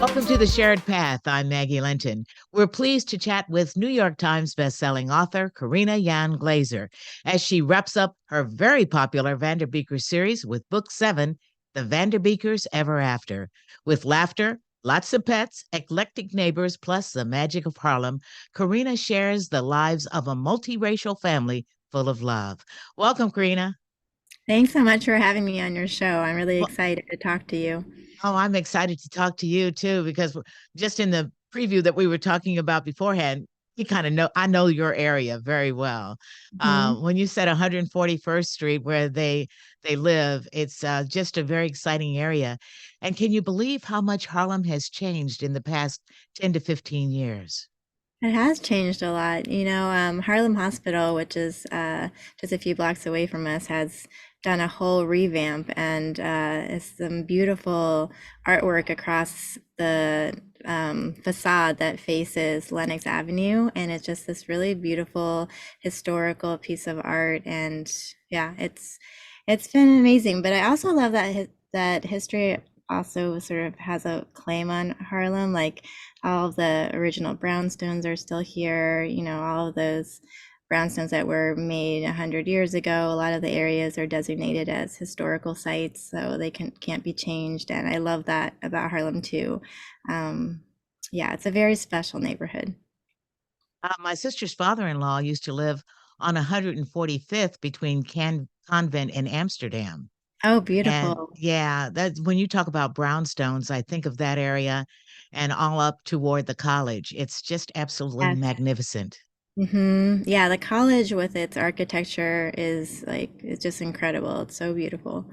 Welcome to the Shared Path. I'm Maggie Linton. We're pleased to chat with New York Times bestselling author Karina Yann Glaser as she wraps up her very popular Vanderbeekers series with Book 7, The Vanderbeekers Ever After. With laughter, lots of pets, eclectic neighbors, plus the magic of Harlem, Karina shares the lives of a multiracial family full of love. Welcome, Karina. Thanks so much for having me on your show. I'm really Well, excited to talk to you. Oh, I'm excited to talk to you too, because just in the preview that we were talking about beforehand, you kind of know, I know your area very well. Mhm. When you said 141st Street, where they live, it's just a very exciting area. And can you believe how much Harlem has changed in the past 10 to 15 years? It has changed a lot. Harlem Hospital, which is just a few blocks away from us, has done a whole revamp, and it's some beautiful artwork across the facade that faces Lenox Avenue, and it's just this really beautiful historical piece of art. And yeah, it's been amazing. But I also love that that history also sort of has a claim on Harlem, like all of the original brownstones are still here. All of those brownstones that were made 100 years ago, a lot of the areas are designated as historical sites, so they can't be changed. And I love that about Harlem too. Um, yeah, it's a very special neighborhood. My sister's father-in-law used to live on 145th between Convent and Amsterdam. Oh, And beautiful. yeah, that's when you talk about brownstones, I think of that area and all up toward the college. It's just absolutely Yes. magnificent. Yeah, the college with its architecture is like, it's just incredible. It's so beautiful.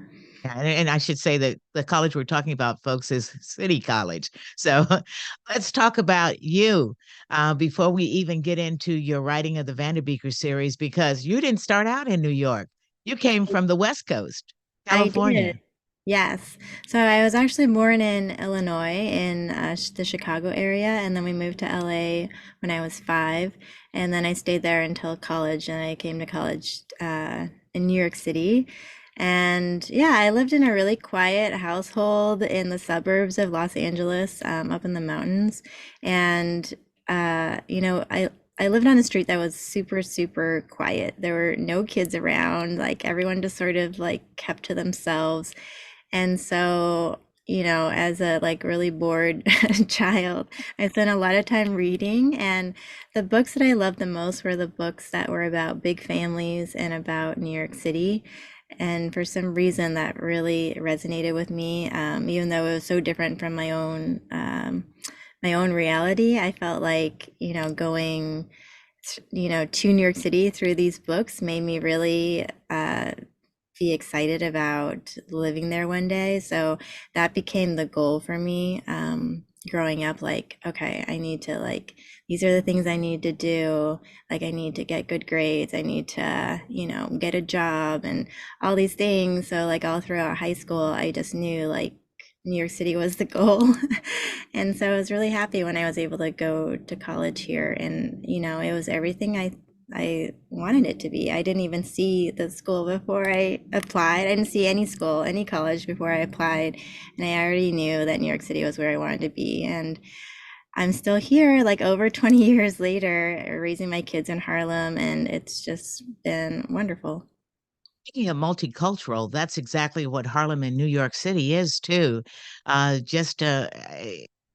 Yeah, and I should say that the college we're talking about, folks, is City College. So let's talk about you before we even get into your writing of the Vanderbeeker series, because you didn't start out in New York. You came from the West Coast, I did. California. Yes. So I was actually born in Illinois, in the Chicago area, and then we moved to LA when I was 5, and then I stayed there until college, and I came to college in New York City. And yeah, I lived in a really quiet household in the suburbs of Los Angeles, up in the mountains. And I lived on a street that was super, super quiet. There were no kids around. Like everyone just sort of like kept to themselves. And so, as a like really bored child, I spent a lot of time reading. And the books that I loved the most were the books that were about big families and about New York City. And for some reason, that really resonated with me, even though it was so different from my own reality. I felt like, going, to New York City through these books made me really be excited about living there one day. So that became the goal for me, growing up. Like, okay, I need to, like, these are the things I need to do. Like, I need to get good grades. I need to, get a job and all these things. So like all throughout high school, I just knew like New York City was the goal. And so I was really happy when I was able to go to college here. And, it was everything I wanted it to be. I didn't even see the school before I applied. I didn't see any school, any college before I applied. And I already knew that New York City was where I wanted to be. And I'm still here, like over 20 years later, raising my kids in Harlem. And it's just been wonderful. Speaking of multicultural, that's exactly what Harlem and New York City is too. Just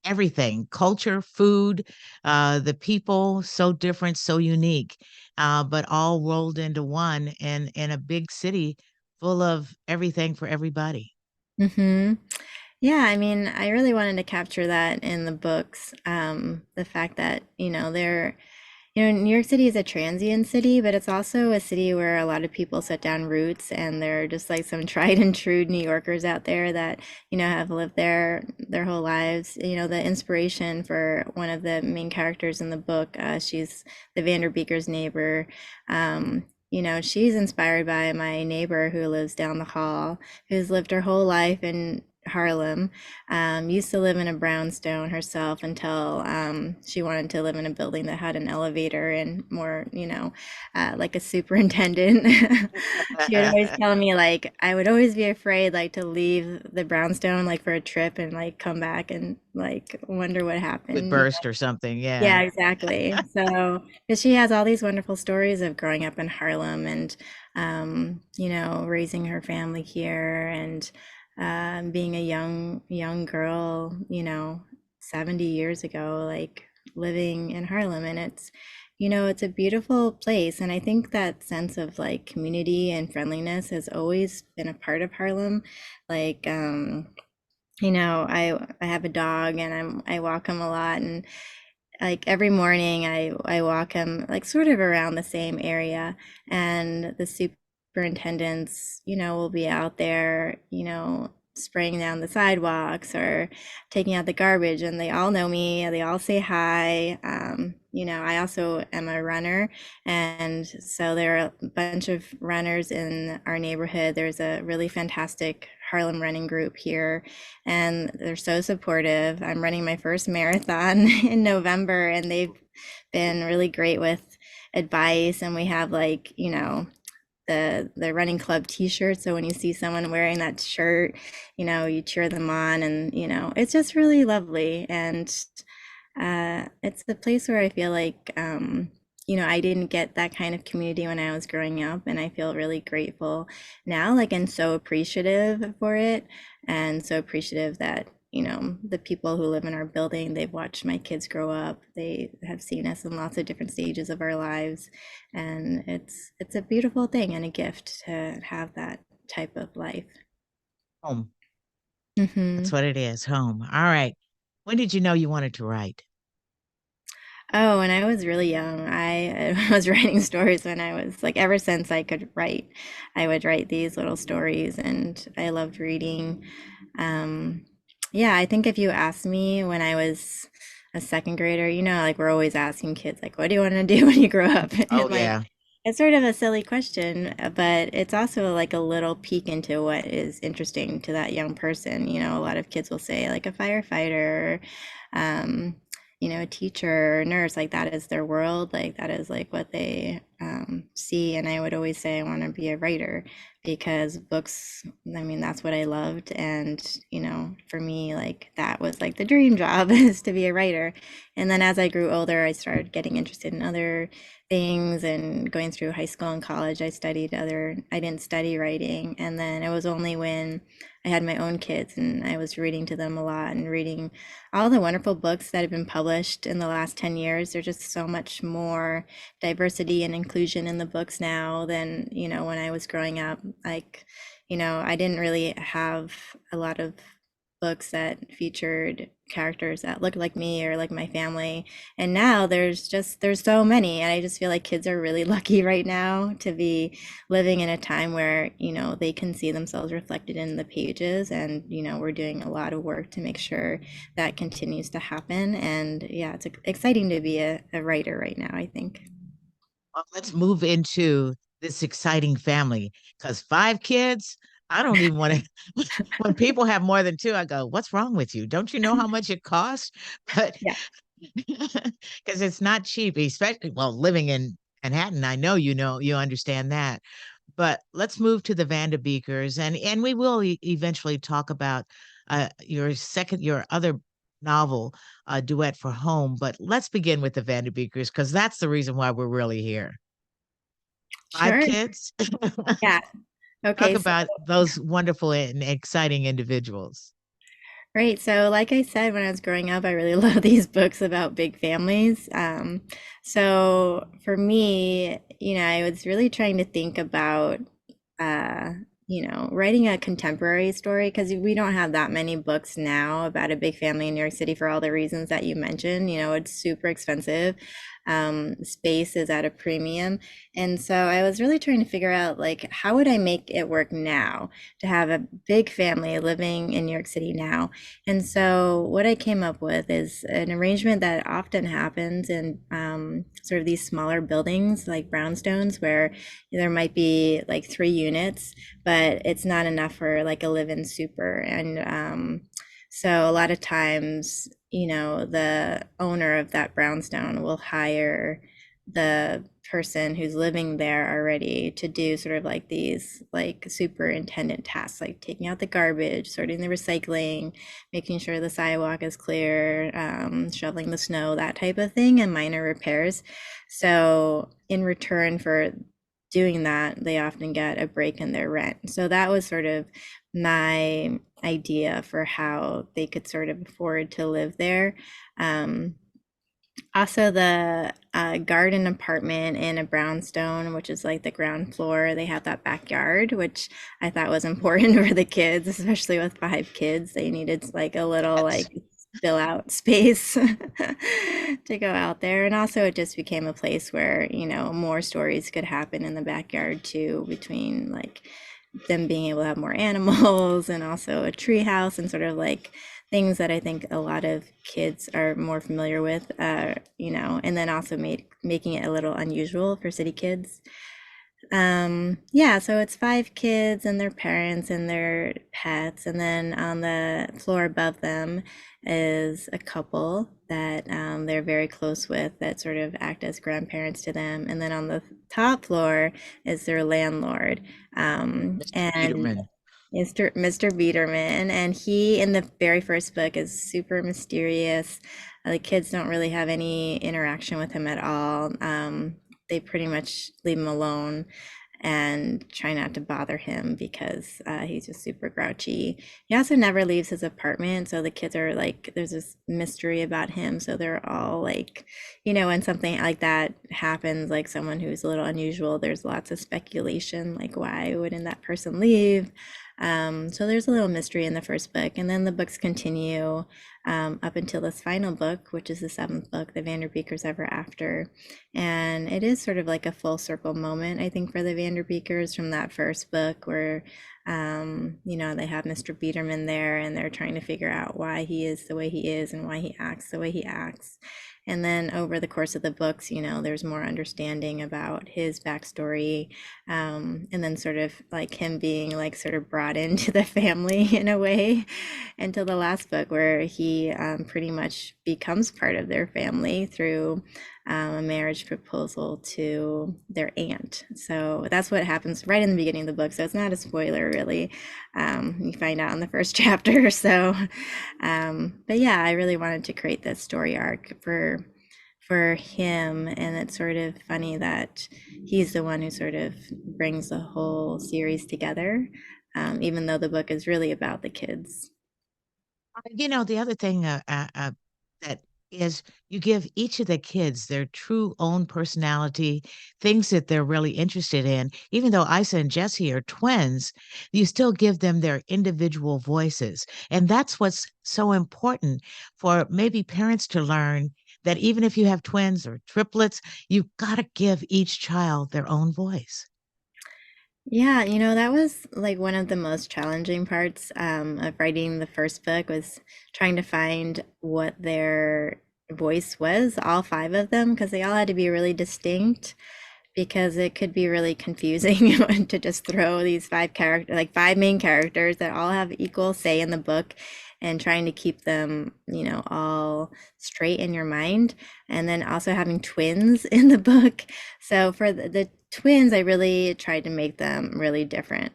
everything, culture, food, the people, so different, so unique, but all rolled into one in a big city full of everything for everybody. Hmm. Yeah, I mean, I really wanted to capture that in the books. The fact that, New York City is a transient city, but it's also a city where a lot of people set down roots, and there are just like some tried and true New Yorkers out there that, have lived there their whole lives. The inspiration for one of the main characters in the book, she's the Vanderbeeker's neighbor. She's inspired by my neighbor who lives down the hall, who's lived her whole life in Harlem. Used to live in a brownstone herself until she wanted to live in a building that had an elevator and more, like a superintendent. She would always tell me like I would always be afraid like to leave the brownstone like for a trip and like come back and like wonder what Would happened. burst or something. Yeah. Yeah, exactly. So, because she has all these wonderful stories of growing up in Harlem and, raising her family here and being a young girl, 70 years ago, like living in Harlem. And it's a beautiful place. And I think that sense of like community and friendliness has always been a part of Harlem. Like, I have a dog and I walk him a lot, and like every morning I walk him like sort of around the same area, and the superintendents, will be out there, spraying down the sidewalks or taking out the garbage, and they all know me, they all say hi. I also am a runner, and so there are a bunch of runners in our neighborhood. There's a really fantastic Harlem running group here, and they're so supportive. I'm running my first marathon in November, and they've been really great with advice. And we have like, the running club t-shirt. So when you see someone wearing that shirt, you cheer them on, and it's just really lovely. And it's the place where I feel like I didn't get that kind of community when I was growing up, and I feel really grateful now, like, and so appreciative for it, and so appreciative that the people who live in our building, they've watched my kids grow up, they have seen us in lots of different stages of our lives, and it's a beautiful thing and a gift to have that type of life. Home. That's Hmm. what it is. Home. All right. When did you know you wanted to write? Oh, when I was really young, I was writing stories when I was like, ever since I could write, I would write these little stories, and I loved reading. Um, yeah, I think if you asked me when I was a second grader, like we're always asking kids, like, what do you want to do when you grow up? Oh, And like, yeah. it's sort of a silly question, but it's also like a little peek into what is interesting to that young person. A lot of kids will say like a firefighter, um, a teacher or nurse, like that is their world, like that is like what they see. And I would always say I want to be a writer because books, I mean, that's what I loved. And, for me, like that was like the dream job is to be a writer. And then as I grew older, I started getting interested in other things, and going through high school and college I didn't study writing. And then it was only when I had my own kids and I was reading to them a lot and reading all the wonderful books that have been published in the last 10 years. There's just so much more diversity and inclusion in the books now than, when I was growing up. Like, I didn't really have a lot of books that featured characters that looked like me or like my family. And now there's so many, and I just feel like kids are really lucky right now to be living in a time where, they can see themselves reflected in the pages. And, we're doing a lot of work to make sure that continues to happen. And yeah, it's exciting to be a writer right now, I think. Well, let's move into this exciting family because five kids, I don't even want to. When people have more than two, I go, what's wrong with you? Don't you know how much it costs? But Yeah, because it's not cheap, especially, well, living in Manhattan, I know you understand that. But let's move to the Vanderbeekers, and we will eventually talk about your other novel, Duet for Home. But let's begin with the Vanderbeekers because that's the reason why we're really here. Five sure. kids. Yeah. Talk Okay, so about those wonderful and exciting individuals. right. So, like I said, when I was growing up, I really love these books about big families. So for me, I was really trying to think about, uh, writing a contemporary story because we don't have that many books now about a big family in New York City for all the reasons that you mentioned. It's super expensive. space is at a premium. And so I was really trying to figure out, like, how would I make it work now to have a big family living in New York City now? And so what I came up with is an arrangement that often happens in sort of these smaller buildings like brownstones, where there might be like 3 units, but it's not enough for like a live-in super. And so a lot of times, the owner of that brownstone will hire the person who's living there already to do sort of like these like superintendent tasks, like taking out the garbage, sorting the recycling, making sure the sidewalk is clear, shoveling the snow, that type of thing, and minor repairs. So in return for doing that, they often get a break in their rent. So that was sort of my idea for how they could sort of afford to live there. Um, Also, the garden apartment in a brownstone, which is like the ground floor, they have that backyard, which I thought was important for the kids, especially with 5 kids. They needed like a little Yes. like spill out space to go out there. And also, it just became a place where, more stories could happen in the backyard too, between like them being able to have more animals and also a tree house and sort of like things that I think a lot of kids are more familiar with, and then also making it a little unusual for city kids. Yeah, so it's 5 kids and their parents and their pets, and then on the floor above them is a couple that they're very close with that sort of act as grandparents to them, and then on the top floor is their landlord, Mr. and Peterman. Mr. Biederman, and he in the very first book is super mysterious. The kids don't really have any interaction with him at all. They pretty much leave him alone and try not to bother him because he's just super grouchy. He also never leaves his apartment, so the kids are like, there's this mystery about him. So they're all like, when something like that happens, like someone who's a little unusual, there's lots of speculation, like why wouldn't that person leave? So there's a little mystery in the first book, and then the books continue up until this final book, which is the 7th book, The Vanderbeekers Ever After. And it is sort of like a full circle moment, I think, for the Vanderbeekers from that first book where, they have Mr. Biederman there and they're trying to figure out why he is the way he is and why he acts the way he acts. And then over the course of the books, there's more understanding about his backstory, and then sort of like him being like sort of brought into the family in a way until the last book where he pretty much becomes part of their family through a marriage proposal to their aunt. So that's what happens right in the beginning of the book. So it's not a spoiler, really. You find out in the first chapter. So, but yeah, I really wanted to create this story arc for him, and it's sort of funny that he's the one who sort of brings the whole series together, even though the book is really about the kids. The other thing that is you give each of the kids their true own personality, things that they're really interested in. Even though Isa and Jesse are twins, you still give them their individual voices. And that's what's so important for maybe parents to learn that even if you have twins or triplets, you've got to give each child their own voice. Yeah, that was like one of the most challenging parts of writing the first book, was trying to find what their voice was, all 5 of them, because they all had to be really distinct, because it could be really confusing to just throw these 5 characters, like 5 main characters that all have equal say in the book, and trying to keep them, all straight in your mind. And then also having twins in the book. So for the twins, I really tried to make them really different.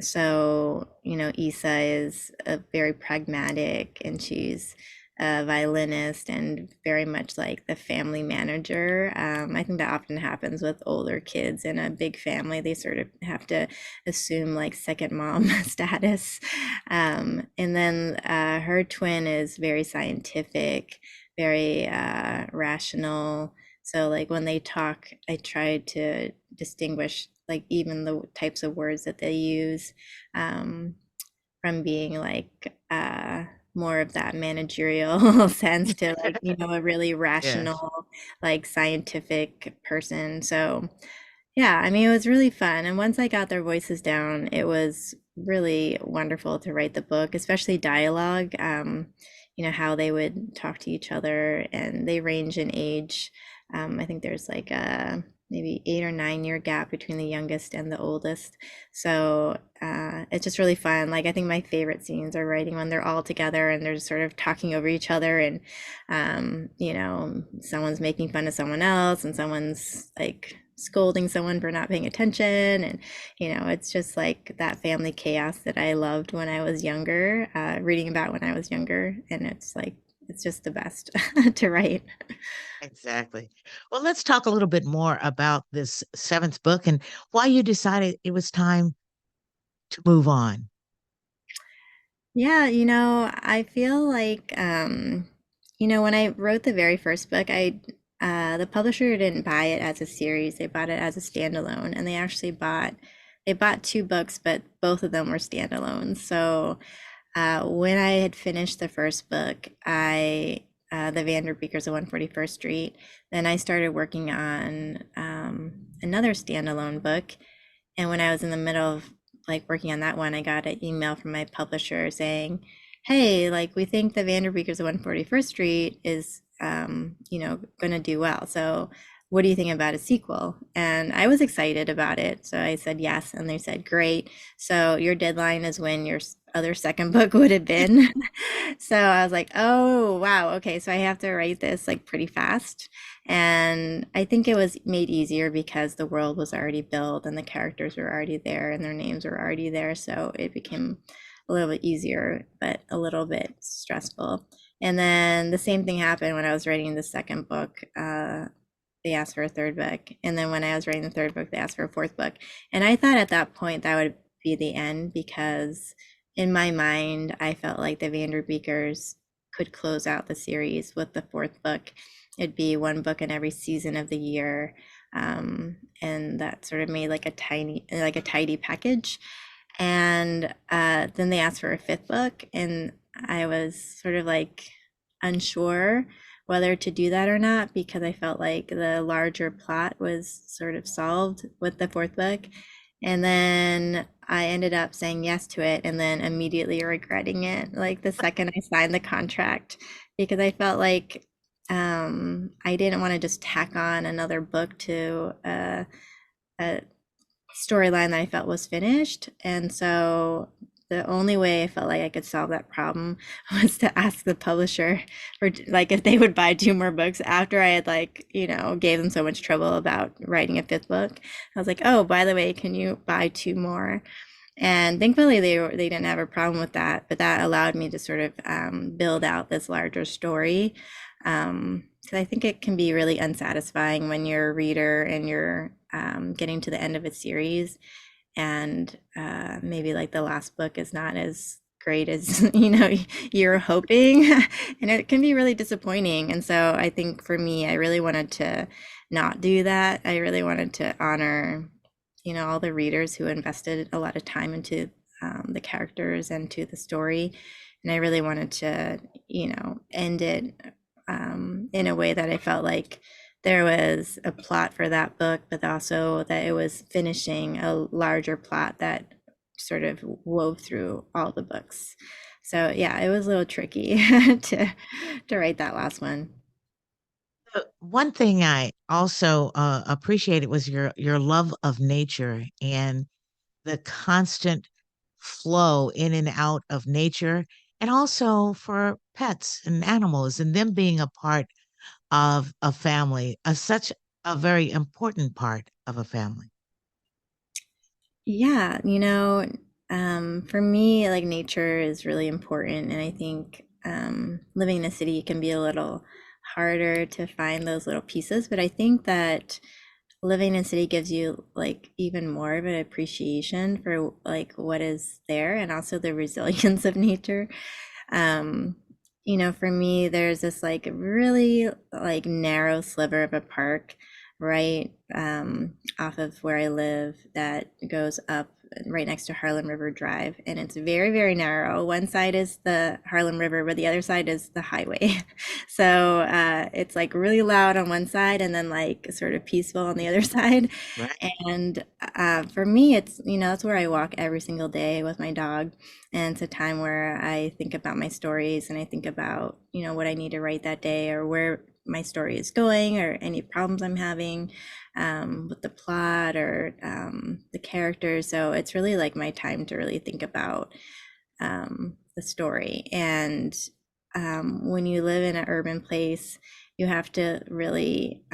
So, Isa is a very pragmatic, and she's a violinist and very much like the family manager. I think that often happens with older kids in a big family. They sort of have to assume like second mom status. And then her twin is very scientific, very rational. So like when they talk, I try to distinguish like even the types of words that they use, from being like more of that managerial sense to like, a really Yes. rational, like scientific person. So yeah, I mean, it was really fun. And once I got their voices down, it was really wonderful to write the book, especially dialogue. How they would talk to each other, and they range in age. I think there's like a maybe 8 or 9 year gap between the youngest and the oldest. So it's just really fun. Like, I think my favorite scenes are writing when they're all together and they're just sort of talking over each other, and someone's making fun of someone else and someone's like scolding someone for not paying attention. And it's just like that family chaos that I loved when I was younger, reading about when I was younger. And it's like, it's just the best to write. Exactly. Well, let's talk a little bit more about this seventh book and why you decided it was time to move on. Yeah, I feel like when I wrote the very first book, the publisher didn't buy it as a series. They bought it as a standalone, and they bought two books, but both of them were standalones. So when I had finished the first book, the Vanderbeekers of 141st Street, then I started working on another standalone book. And when I was in the middle of like working on that one, I got an email from my publisher saying, "Hey, like we think the Vanderbeekers of 141st Street is, going to do well. So what do you think about a sequel?" And I was excited about it. So I said yes. And they said, "Great. So your deadline is when your other second book would have been." So I was like, "Oh, wow. Okay. So I have to write this like pretty fast." And I think it was made easier because the world was already built and the characters were already there and their names were already there. So it became a little bit easier, but a little bit stressful. And then the same thing happened when I was writing the second book. They asked for a third book. And then when I was writing the third book, they asked for a fourth book. And I thought at that point that would be the end, because in my mind, I felt like the Vanderbeekers could close out the series with the fourth book. It'd be one book in every season of the year. And that sort of made like a tidy package. And then they asked for a fifth book, and I was sort of like unsure whether to do that or not, because I felt like the larger plot was sort of solved with the fourth book. And then I ended up saying yes to it and then immediately regretting it, like the second I signed the contract, because I felt like I didn't want to just tack on another book to a storyline that I felt was finished. And so the only way I felt like I could solve that problem was to ask the publisher for like if they would buy two more books after I had like, gave them so much trouble about writing a fifth book. I was like, "Oh, by the way, can you buy two more?" And thankfully they didn't have a problem with that, but that allowed me to sort of build out this larger story. Because I think it can be really unsatisfying when you're a reader and you're getting to the end of a series, and maybe like the last book is not as great as you're hoping, and it can be really disappointing. And so I think for me, I really wanted to not do that. I really wanted to honor all the readers who invested a lot of time into the characters and to the story. And I really wanted to end it in a way that I felt like there was a plot for that book, but also that it was finishing a larger plot that sort of wove through all the books. So yeah, it was a little tricky to write that last one. One thing I also appreciated was your love of nature and the constant flow in and out of nature, and also for pets and animals and them being a part of a family, such a very important part of a family. Yeah, for me, like nature is really important, and I think living in a city can be a little harder to find those little pieces. But I think that living in a city gives you like even more of an appreciation for like what is there, and also the resilience of nature. Um, for me, there's this like really like narrow sliver of a park right off of where I live that goes up right next to Harlem River Drive, and it's very, very narrow. One side is the Harlem River, but the other side is the highway. So it's like really loud on one side and then like sort of peaceful on the other side. Right. And for me, it's, that's where I walk every single day with my dog. And it's a time where I think about my stories and I think about, what I need to write that day or where my story is going or any problems I'm having with the plot or the characters. So it's really like my time to really think about the story. And when you live in an urban place, you have to really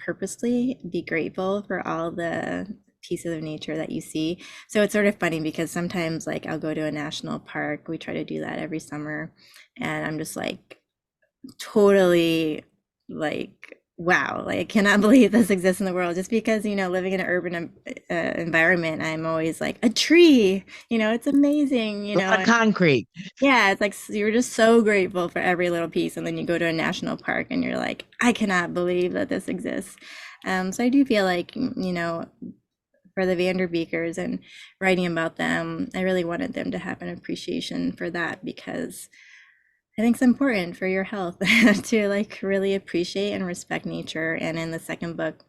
purposely be grateful for all the pieces of nature that you see. So it's sort of funny because sometimes, like, I'll go to a national park. We try to do that every summer. And I'm just like, totally like wow, like I cannot believe this exists in the world just because living in an urban environment, I'm always like a tree, it's amazing, A lot of concrete. yeah, it's like you're just so grateful for every little piece, and then you go to a national park and you're like, I cannot believe that this exists. So I do feel like for the Vanderbeekers and writing about them, I really wanted them to have an appreciation for that because I think it's important for your health to like really appreciate and respect nature. And in the second book,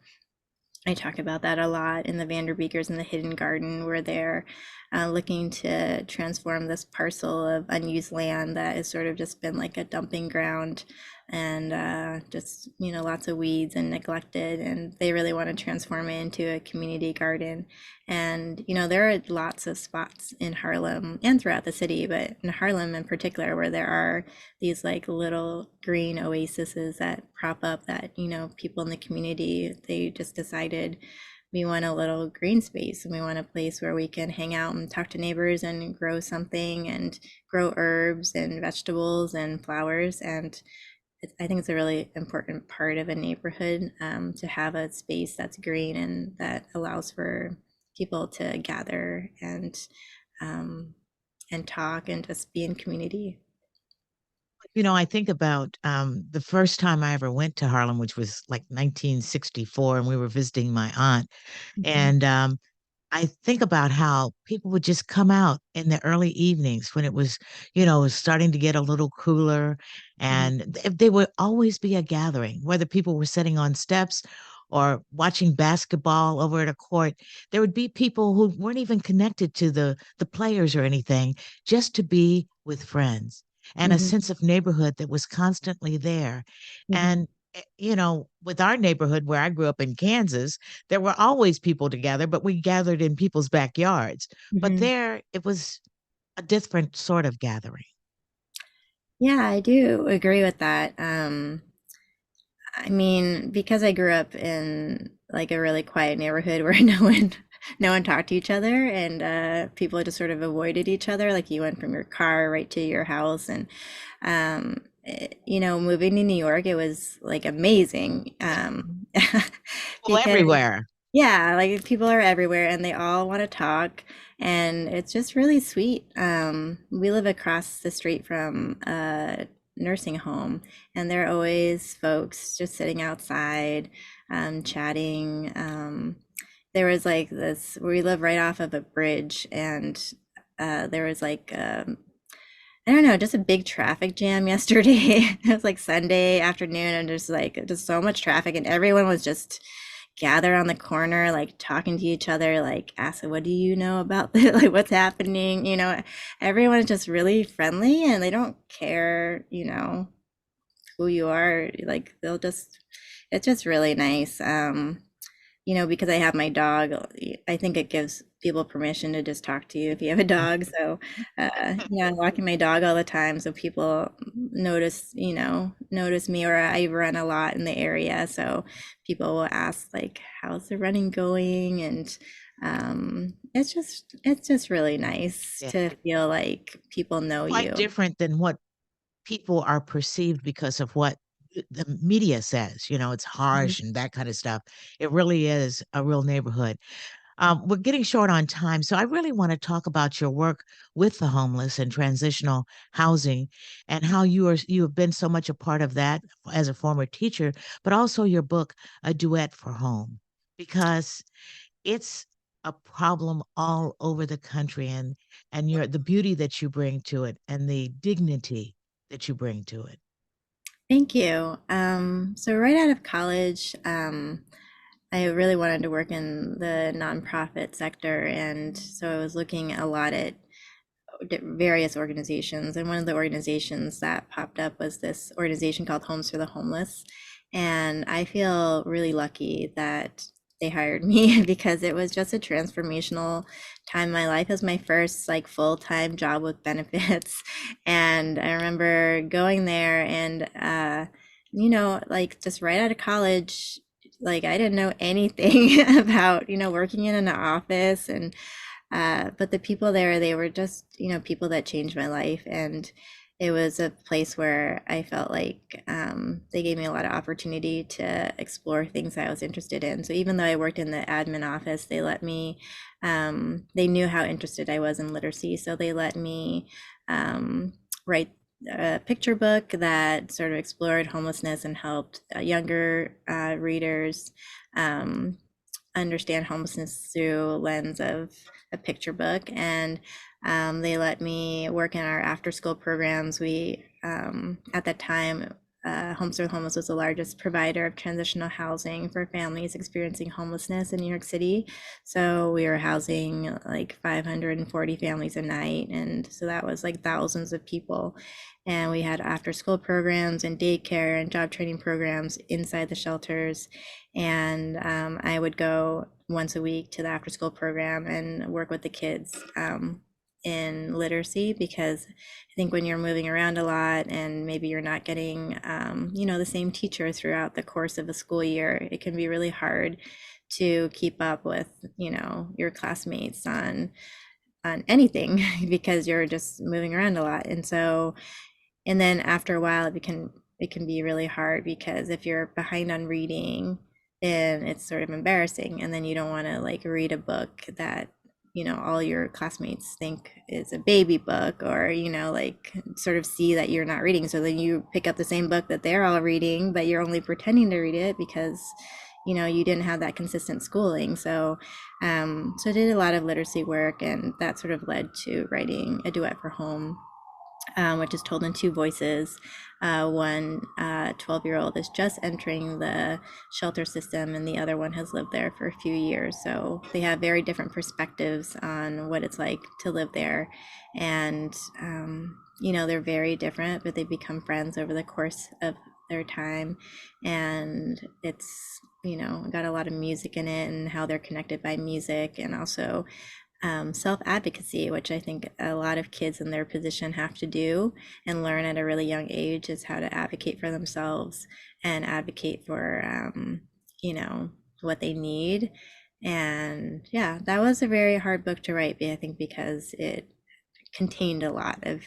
I talk about that a lot in the Vanderbeekers in the Hidden Garden, where they're looking to transform this parcel of unused land that has sort of just been like a dumping ground and just, lots of weeds and neglected. And they really want to transform it into a community garden. And, there are lots of spots in Harlem and throughout the city, but in Harlem in particular, where there are these like little green oases that prop up that, people in the community, they just decided we want a little green space and we want a place where we can hang out and talk to neighbors and grow something and grow herbs and vegetables and flowers. And I think it's a really important part of a neighborhood to have a space that's green and that allows for people to gather um, and talk and just be in community. I think about the first time I ever went to Harlem, which was like 1964, and we were visiting my aunt. Mhm, And I think about how people would just come out in the early evenings when it was, starting to get a little cooler. mhm, And they would always be a gathering, whether people were sitting on steps or watching basketball over at a court. There would be people who weren't even connected to the players or anything, just to be with friends and a mhm, sense of neighborhood that was constantly there. mhm, And with our neighborhood where I grew up in Kansas, there were always people together, but we gathered in people's backyards. But mhm. there, it was a different sort of gathering. Yeah, I do agree with that. I mean, because I grew up in like a really quiet neighborhood where no one talked to each other and people just sort of avoided each other. Like you went from your car right to your house, and moving to New York, it was like amazing People because everywhere. yeah, like people are everywhere and they all want to talk, and it's just really sweet. We live across the street from a nursing home, and there are always folks just sitting outside, chatting. There was like this, we live right off of a bridge, and there was like I don't know, just a big traffic jam yesterday. It was like Sunday afternoon and just so much traffic, and everyone was just gathered on the corner, like talking to each other, like asking, what do you know about this? Like what's happening? Everyone's just really friendly and they don't care, who you are. Like it's just really nice. Because I have my dog, I think it gives people permission to just talk to you if you have a dog. So, yeah, I'm walking my dog all the time, so people notice me, or I run a lot in the area, so people will ask like, "How's the running going?" And it's just really nice Yeah. to feel like people know Quite you. different than what people are perceived because of what the media says. It's Mhm. harsh and that kind of stuff. It really is a real neighborhood. We're getting short on time, so I really want to talk about your work with the homeless and transitional housing, and how you have been so much a part of that as a former teacher, but also your book, A Duet for Home, because it's a problem all over the country, and your the beauty that you bring to it and the dignity that you bring to it. Thank you. So right out of college, I really wanted to work in the nonprofit sector, and so I was looking a lot at various organizations. And one of the organizations that popped up was this organization called Homes for the Homeless. And I feel really lucky that they hired me because it was just a transformational time in my life. It was my first like full-time job with benefits. And I remember going there and like just right out of college, like I didn't know anything about, working in an office and but the people there, they were just, people that changed my life. And it was a place where I felt like they gave me a lot of opportunity to explore things I was interested in. So even though I worked in the admin office, they let me, they knew how interested I was in literacy. So they let me write a picture book that sort of explored homelessness and helped younger readers understand homelessness through a lens of a picture book. And they let me work in our after school programs. We, at that time, Homes for the Homeless was the largest provider of transitional housing for families experiencing homelessness in New York City. So we were housing like 540 families a night. And so that was like thousands of people. And we had after school programs and daycare and job training programs inside the shelters. And I would go once a week to the after school program and work with the kids in literacy, because I think when you're moving around a lot and maybe you're not getting, the same teacher throughout the course of a school year, it can be really hard to keep up with, your classmates on anything because you're just moving around a lot. And then after a while, it can be really hard because if you're behind on reading, then it's sort of embarrassing, and then you don't want to like read a book that all your classmates think is a baby book, or like sort of see that you're not reading. So then you pick up the same book that they're all reading, but you're only pretending to read it because you didn't have that consistent schooling. So I did a lot of literacy work, and that sort of led to writing A Duet for Home, which is told in two voices. One 12-year-old is just entering the shelter system, and the other one has lived there for a few years. So they have very different perspectives on what it's like to live there. And, they're very different, but they become friends over the course of their time. And it's, got a lot of music in it and how they're connected by music, and also self-advocacy, which I think a lot of kids in their position have to do and learn at a really young age, is how to advocate for themselves and advocate for, what they need. And yeah, that was a very hard book to write, I think, because it contained a lot of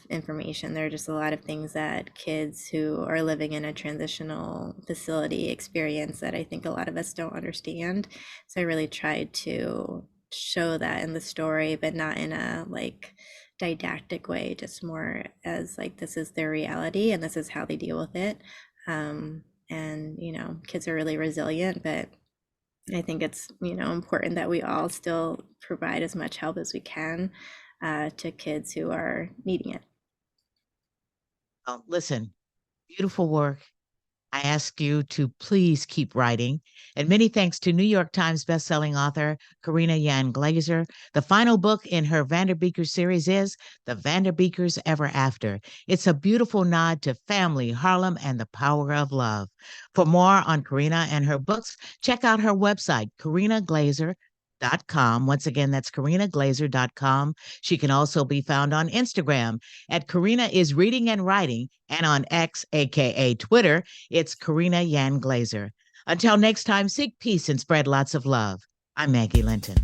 information. There are just a lot of things that kids who are living in a transitional facility experience that I think a lot of us don't understand. So I really tried to show that in the story, but not in a like didactic way, just more as like this is their reality and this is how they deal with it. And kids are really resilient, but I think it's important that we all still provide as much help as we can to kids who are needing it. Listen, beautiful work. I ask you to please keep writing. And many thanks to New York Times bestselling author Karina Yann Glaser. The final book in her Vanderbeekers series is The Vanderbeekers Ever After. It's a beautiful nod to family, Harlem, and the power of love. For more on Karina and her books, check out her website, karinaglazer.com. Once again, that's karinaglazer.com. She can also be found on Instagram at Karina is Reading and Writing, and on X, aka Twitter, it's Karina Yann Glaser. Until next time, seek peace and spread lots of love. I'm Maggie Linton.